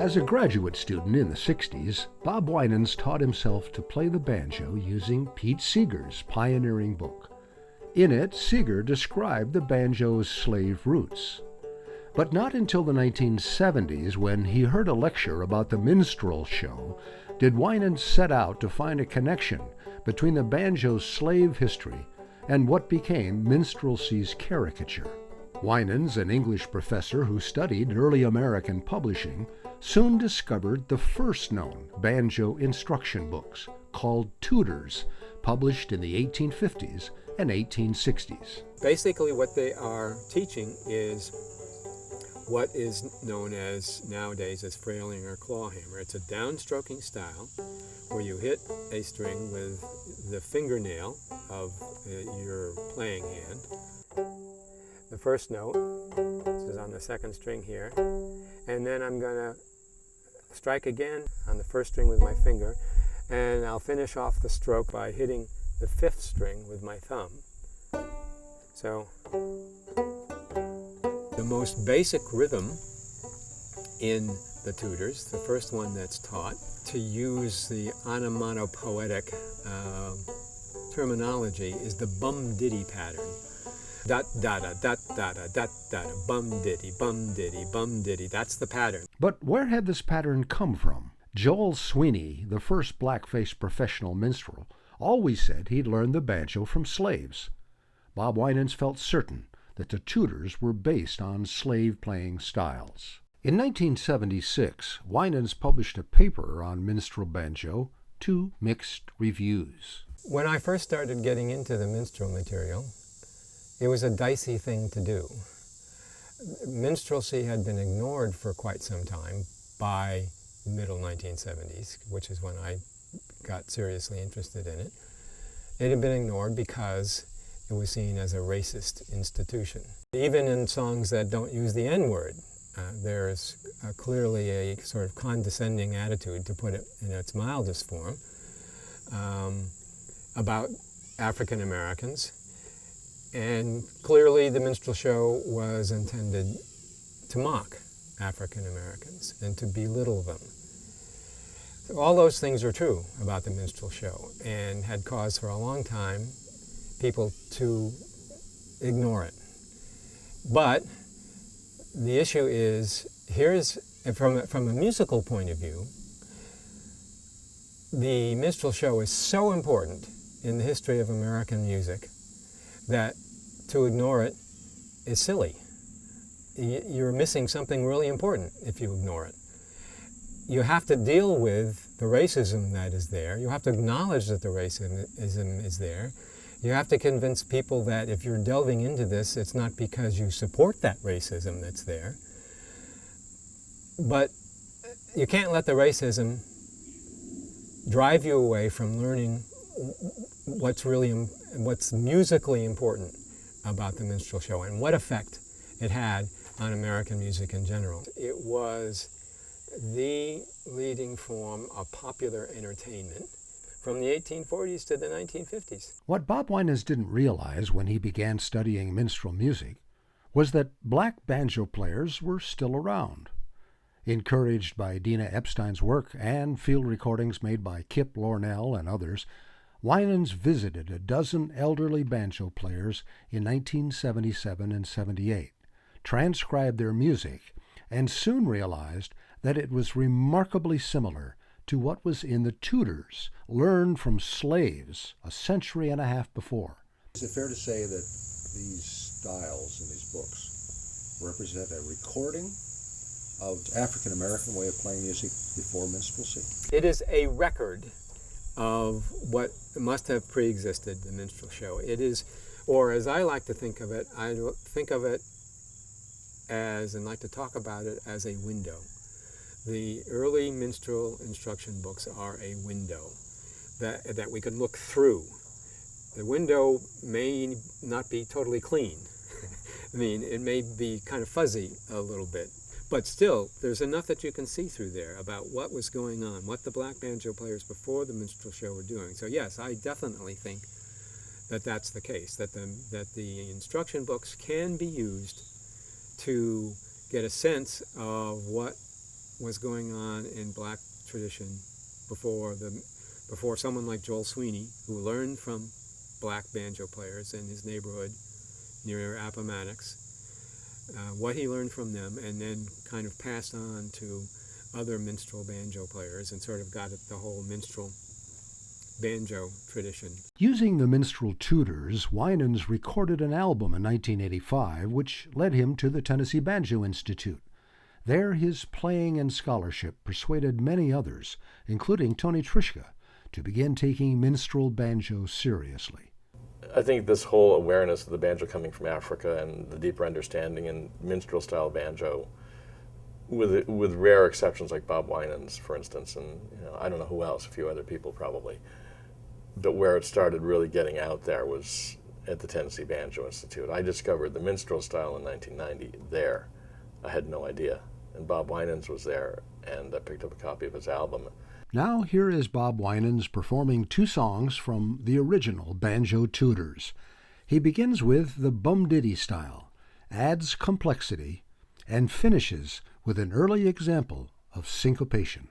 As a graduate student in the 60s, Bob Winans taught himself to play the banjo using Pete Seeger's pioneering book. In it, Seeger described the banjo's slave roots. But not until the 1970s, when he heard a lecture about the minstrel show, did Winans set out to find a connection between the banjo's slave history and what became minstrelsy's caricature. Winans, an English professor who studied early American publishing, soon discovered the first known banjo instruction books, called Tutors, published in the 1850s and 1860s. Basically what they are teaching is what is known as nowadays as Frailing or Clawhammer. It's a downstroking style where you hit a string with the fingernail of your playing hand. The first note is on the second string here, and then I'm going to strike again on the first string with my finger, and I'll finish off the stroke by hitting the fifth string with my thumb. So the most basic rhythm in the Tutors, the first one that's taught, to use the onomatopoetic terminology, is the bum-diddy pattern. Dat-da-da, dat-da-da, dat-da-da, bum-diddy, bum-diddy, bum-diddy. That's the pattern. But where had this pattern come from? Joel Sweeney, the first black-faced professional minstrel, always said he'd learned the banjo from slaves. Bob Winans felt certain that the Tutors were based on slave-playing styles. In 1976, Winans published a paper on minstrel banjo to mixed reviews. When I first started getting into the minstrel material, it was a dicey thing to do. Minstrelsy had been ignored for quite some time by the middle 1970s, which is when I got seriously interested in it. It had been ignored because it was seen as a racist institution. Even in songs that don't use the N-word, there's clearly a sort of condescending attitude, to put it in its mildest form, about African Americans. And clearly the minstrel show was intended to mock African Americans and to belittle them. So all those things are true about the minstrel show and had caused for a long time people to ignore it. But the issue is, from a musical point of view, the minstrel show is so important in the history of American music that to ignore it is silly. You're missing something really important if you ignore it. You have to deal with the racism that is there. You have to acknowledge that the racism is there. You have to convince people that if you're delving into this, it's not because you support that racism that's there. But you can't let the racism drive you away from learning what's musically important about the minstrel show and what effect it had on American music in general. It was the leading form of popular entertainment from the 1840s to the 1950s. What Bob Winans didn't realize when he began studying minstrel music was that black banjo players were still around. Encouraged by Dina Epstein's work and field recordings made by Kip Lornell and others, Winans visited a dozen elderly banjo players in 1977 and 78, transcribed their music, and soon realized that it was remarkably similar to what was in the Tutors, learned from slaves a century and a half before. Is it fair to say that these styles in these books represent a recording of African American way of playing music before minstrelsy? It is a record of what must have pre-existed the minstrel show. It is, or as I like to think of it, I think of it as, and like to talk about it as, a window. The early minstrel instruction books are a window that we can look through. The window may not be totally clean. I mean, it may be kind of fuzzy a little bit. But still, there's enough that you can see through there about what was going on, what the black banjo players before the minstrel show were doing. So yes, I definitely think that that's the case, that the instruction books can be used to get a sense of what was going on in black tradition before someone like Joel Sweeney, who learned from black banjo players in his neighborhood near Appomattox, what he learned from them, and then kind of passed on to other minstrel banjo players and sort of got at the whole minstrel banjo tradition. Using the minstrel Tutors, Winans recorded an album in 1985 which led him to the Tennessee Banjo Institute. There, his playing and scholarship persuaded many others, including Tony Trischka, to begin taking minstrel banjo seriously. I think this whole awareness of the banjo coming from Africa and the deeper understanding in minstrel-style banjo, with rare exceptions like Bob Winans, for instance, and I don't know who else, a few other people probably, but where it started really getting out there was at the Tennessee Banjo Institute. I discovered the minstrel style in 1990 there. I had no idea. And Bob Winans was there, and I picked up a copy of his album. Now here is Bob Winans performing two songs from the original Banjo Tutors. He begins with the bum-diddy style, adds complexity, and finishes with an early example of syncopation.